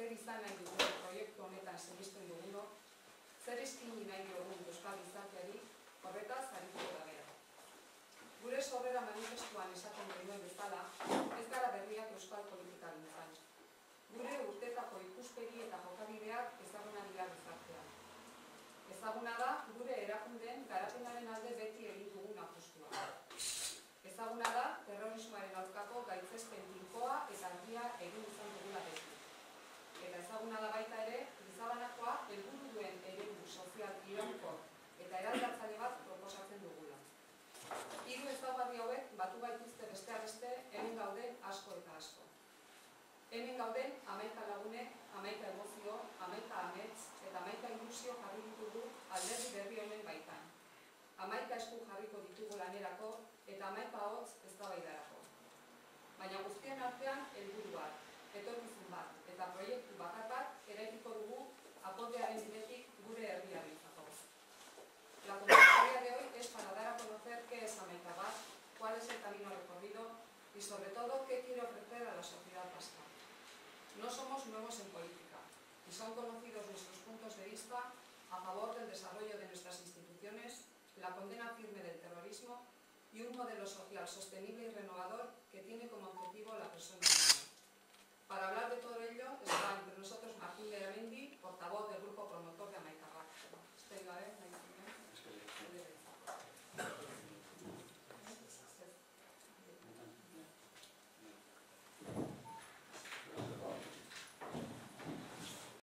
zer izan nahi dugun proiektu honetan sinisten dugunok, zer eskaini nahi dugun euskal gizarteari, horretaz arituko da bera. Gure sorrera manifestuan esaten genuen bezala, ez gara berriak euskal politikagintzan. Gure urtetako ikuspegi eta jokabideak ezaguna dira gizartean. Ezaguna da gure erakundeen garapenaren alde beti egin dugun apustua. Ezaguna da terrorismoaren aurkako gaitzespen tinkoa eta argia egin izan dugula beti. Eta ezaguna da baita ere, gizabanakoa helburu duen eredu sozial iraunkor eta eraldatzaile bat proposatzen dugula. Hiru ezaugarri hauek batu gaituzte besteak beste hemen gauden asko eta asko. Hemen gauden 11 lagunek, 11 emozio, 11 amets eta 11 ilusio jarri ditugu alderdi berri honen baitan. 11 esku jarriko ditugu lanerako eta 11 ahots eztabaidarako. Baina guztien artean helburu bat, etorkizun bat eta proiektu bakar bat eraikiko dugu akordioaren bidetik gure herriarentzako. La convocatoria de hoy es para dar a conocer qué es Amaikabat, cuál es el camino recorrido y sobre todo qué quiere ofrecer a la sociedad vasca. No somos nuevos en política y son conocidos nuestros puntos de vista a favor del desarrollo de nuestras instituciones, la condena firme del terrorismo y un modelo social sostenible y renovador que tiene como objetivo la persona humana. Para hablar